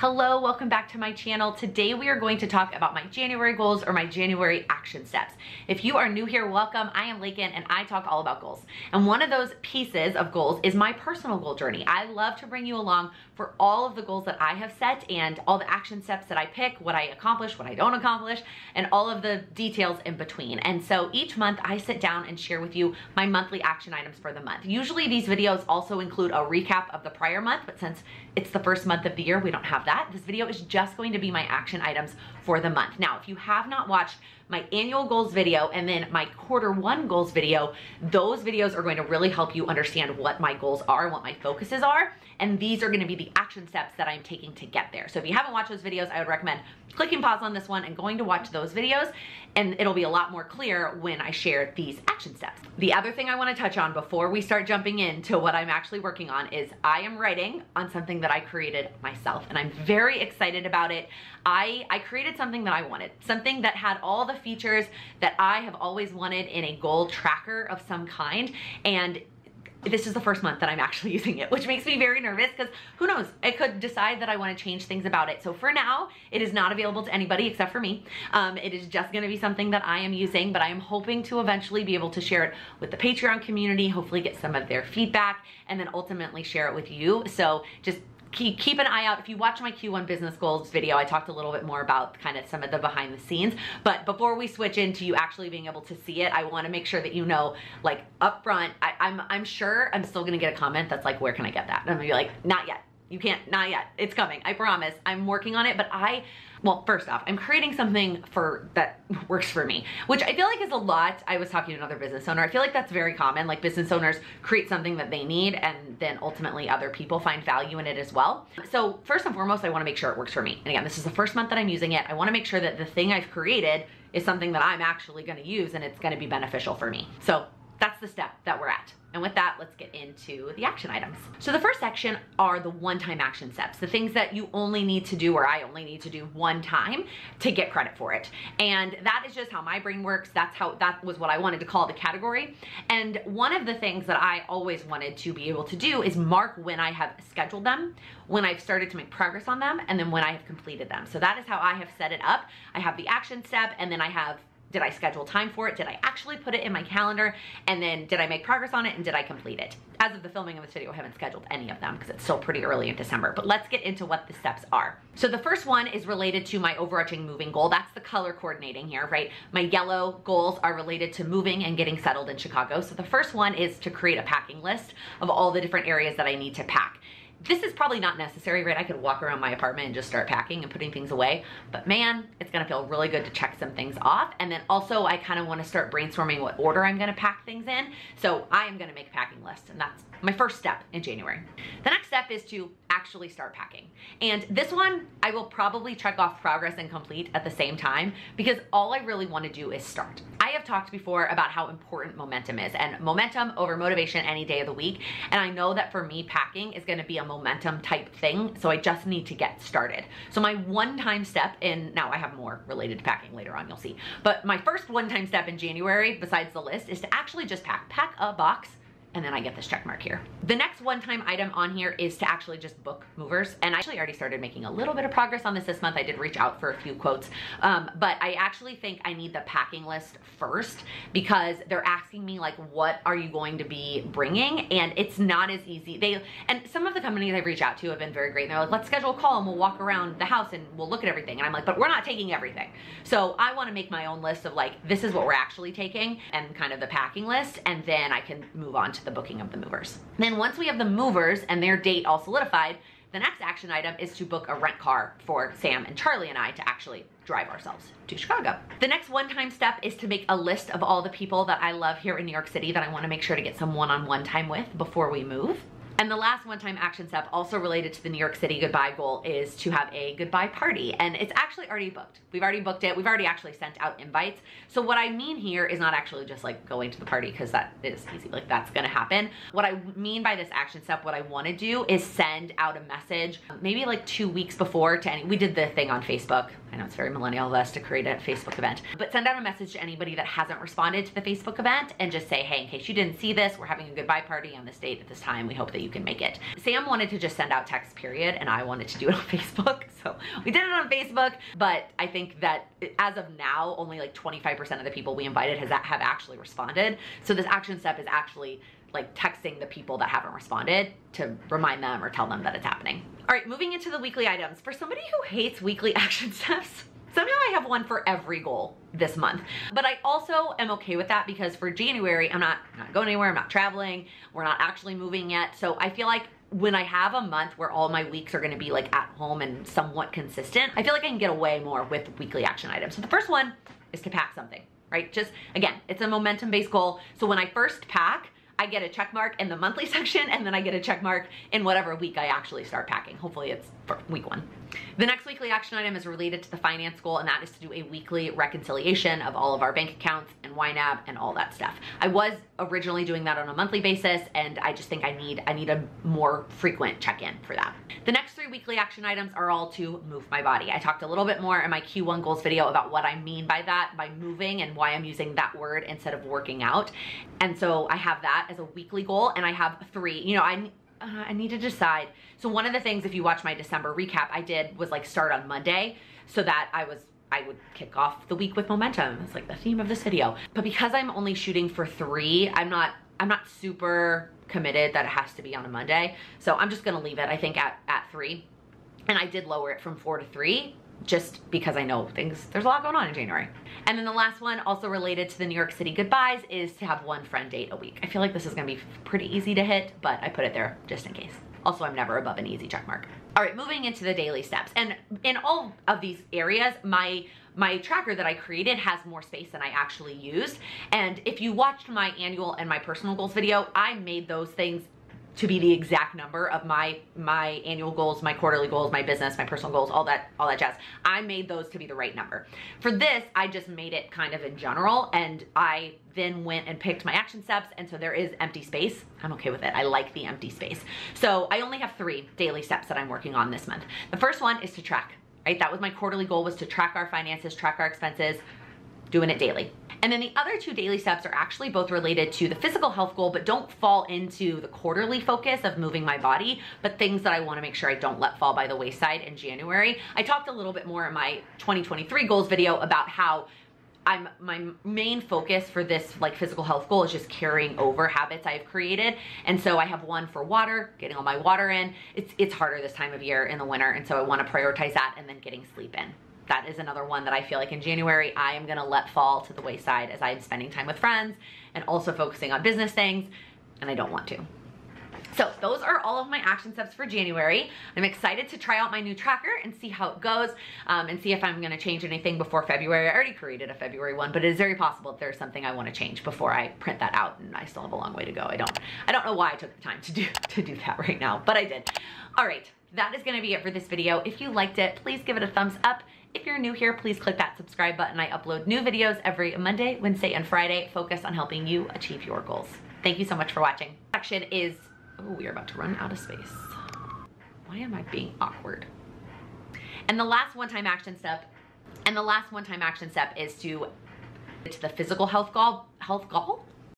Hello, welcome back to my channel. Today we are going to talk about my January goals or my January action steps. If you are new here, welcome. I am Laken and I talk all about goals. And one of those pieces of goals is my personal goal journey. I love to bring you along for all of the goals that I have set and all the action steps that I pick, what I accomplish, what I don't accomplish, and all of the details in between. And so each month I sit down and share with you my monthly action items for the month. Usually these videos also include a recap of the prior month, but since it's the first month of the year, we don't have that. This video is just going to be my action items for the month. Now, if you have not watched my annual goals video and then my quarter 1 goals video, those videos are going to really help you understand what my goals are and what my focuses are. And these are going to be the action steps that I'm taking to get there. So if you haven't watched those videos, I would recommend clicking pause on this one and going to watch those videos, and it'll be a lot more clear when I share these action steps. The other thing I want to touch on before we start jumping into what I'm actually working on is I am writing on something that I created myself, and I'm very excited about it. I created something that I wanted, something that had all the features that I have always wanted in a goal tracker of some kind, and this is the first month that I'm actually using it, which makes me very nervous because who knows, I could decide that I want to change things about it. So for now, it is not available to anybody except for me. It is just going to be something that I am using, but I am hoping to eventually be able to share it with the Patreon community, hopefully get some of their feedback, and then ultimately share it with you. So just keep an eye out. If you watch my Q1 business goals video, I talked a little bit more about kind of some of the behind the scenes. But before we switch into you actually being able to see it, I want to make sure that you know, like up front, I'm sure I'm still gonna get a comment that's like, where can I get that? And I'm gonna be like, not yet. You can't, not yet. It's coming, I promise. I'm working on it, but well, first off, I'm creating something that works for me, which I feel like is a lot. I was talking to another business owner. I feel like that's very common. Like business owners create something that they need and then ultimately other people find value in it as well. So first and foremost, I wanna make sure it works for me. And again, this is the first month that I'm using it. I wanna make sure that the thing I've created is something that I'm actually gonna use and it's gonna be beneficial for me. So that's the step that we're at. And with that, let's get into the action items. So the first section are the one-time action steps, the things that you only need to do, or I only need to do one time to get credit for it. And that is just how my brain works. That was what I wanted to call the category. And one of the things that I always wanted to be able to do is mark when I have scheduled them, when I've started to make progress on them, and then when I have completed them. So that is how I have set it up. I have the action step, and then I have, did I schedule time for it? Did I actually put it in my calendar? And then did I make progress on it and did I complete it? As of the filming of this video, I haven't scheduled any of them because it's still pretty early in December, but let's get into what the steps are. So the first one is related to my overarching moving goal. That's the color coordinating here, right? My yellow goals are related to moving and getting settled in Chicago. So the first one is to create a packing list of all the different areas that I need to pack. This is probably not necessary, right? I could walk around my apartment and just start packing and putting things away, but man, it's gonna feel really good to check some things off. And then also I kind of wanna start brainstorming what order I'm gonna pack things in. So I am gonna make a packing list, and that's my first step in January. The next step is to actually start packing. And this one, I will probably check off progress and complete at the same time because all I really wanna do is start. I have talked before about how important momentum is, and momentum over motivation any day of the week. And I know that for me, packing is gonna be a momentum type thing, so I just need to get started. So my one-time step now I have more related to packing later on, you'll see. But my first one-time step in January, besides the list, is to actually just pack a box, and then I get this check mark here. The next one-time item on here is to actually just book movers. And I actually already started making a little bit of progress on this month. I did reach out for a few quotes, but I actually think I need the packing list first because they're asking me like, what are you going to be bringing? And it's not as easy. And some of the companies I've reached out to have been very great. And they're like, let's schedule a call and we'll walk around the house and we'll look at everything. And I'm like, but we're not taking everything. So I wanna make my own list of like, this is what we're actually taking and kind of the packing list. And then I can move on to the booking of the movers. Then once we have the movers and their date all solidified, the next action item is to book a rent car for Sam and Charlie and I to actually drive ourselves to Chicago. The next one-time step is to make a list of all the people that I love here in New York City that I want to make sure to get some one-on-one time with before we move. And the last one-time action step, also related to the New York City goodbye goal, is to have a goodbye party. And it's actually already booked. We've already booked it. We've already actually sent out invites. So what I mean here is not actually just like going to the party, because that is easy, like that's gonna happen. What I mean by this action step, what I wanna do is send out a message, maybe like 2 weeks before to we did the thing on Facebook. I know it's very millennial of us to create a Facebook event, but send out a message to anybody that hasn't responded to the Facebook event and just say, hey, in case you didn't see this, we're having a goodbye party on this date at this time. We hope that you can make it. Sam wanted to just send out text period, and I wanted to do it on Facebook. So we did it on Facebook, but I think that as of now, only like 25% of the people we invited have actually responded. So this action step is actually like texting the people that haven't responded to remind them or tell them that it's happening. All right, moving into the weekly items. For somebody who hates weekly action steps, somehow I have one for every goal this month. But I also am okay with that because for January, I'm not going anywhere, I'm not traveling, we're not actually moving yet. So I feel like when I have a month where all my weeks are gonna be like at home and somewhat consistent, I feel like I can get away more with weekly action items. So the first one is to pack something, right? Just, again, it's a momentum-based goal. So when I first pack, I get a check mark in the monthly section, and then I get a check mark in whatever week I actually start packing. Hopefully it's for week 1. The next weekly action item is related to the finance goal, and that is to do a weekly reconciliation of all of our bank accounts and YNAB and all that stuff. I was originally doing that on a monthly basis, and I just think I need a more frequent check-in for that. The next 3 weekly action items are all to move my body. I talked a little bit more in my Q1 goals video about what I mean by that, by moving, and why I'm using that word instead of working out. And so I have that as a weekly goal, and I have 3. You know, I need to decide. So one of the things, if you watch my December recap, I did was like start on Monday so that I would kick off the week with momentum. It's like the theme of this video. But because I'm only shooting for 3, I'm not super committed that it has to be on a Monday. So I'm just gonna leave it, I think, at 3. And I did lower it from 4 to 3 just because I know there's a lot going on in January. And then the last one, also related to the New York City goodbyes, is to have 1 friend date a week. I feel like this is gonna be pretty easy to hit, but I put it there just in case. Also, I'm never above an easy check mark. All right, moving into the daily steps. And in all of these areas, my tracker that I created has more space than I actually used. And if you watched my annual and my personal goals video, I made those things to be the exact number of my annual goals, my quarterly goals, my business, my personal goals, all that jazz. I made those to be the right number. For this, I just made it kind of in general, and I then went and picked my action steps, and so there is empty space. I'm okay with it. I like the empty space. So I only have 3 daily steps that I'm working on this month. The first one is to track, right? That was my quarterly goal, was to track our finances, track our expenses, doing it daily. And then the other 2 daily steps are actually both related to the physical health goal, but don't fall into the quarterly focus of moving my body, but things that I wanna make sure I don't let fall by the wayside in January. I talked a little bit more in my 2023 goals video about how my main focus for this like physical health goal is just carrying over habits I've created. And so I have one for water, getting all my water in. It's harder this time of year in the winter, and so I wanna prioritize that, and then getting sleep in. That is another one that I feel like in January, I am gonna let fall to the wayside as I'm spending time with friends and also focusing on business things, and I don't want to. So those are all of my action steps for January. I'm excited to try out my new tracker and see how it goes, and see if I'm gonna change anything before February. I already created a February one, but it is very possible that there's something I wanna change before I print that out, and I still have a long way to go. I don't know why I took the time to do that right now, but I did. All right, that is gonna be it for this video. If you liked it, please give it a thumbs up. If you're new here, please click that subscribe button. I upload new videos every Monday, Wednesday, and Friday focused on helping you achieve your goals. Thank you so much for watching. Action is, oh, we are about to run out of space. Why am I being awkward? And the last one-time action step is to the physical health goal,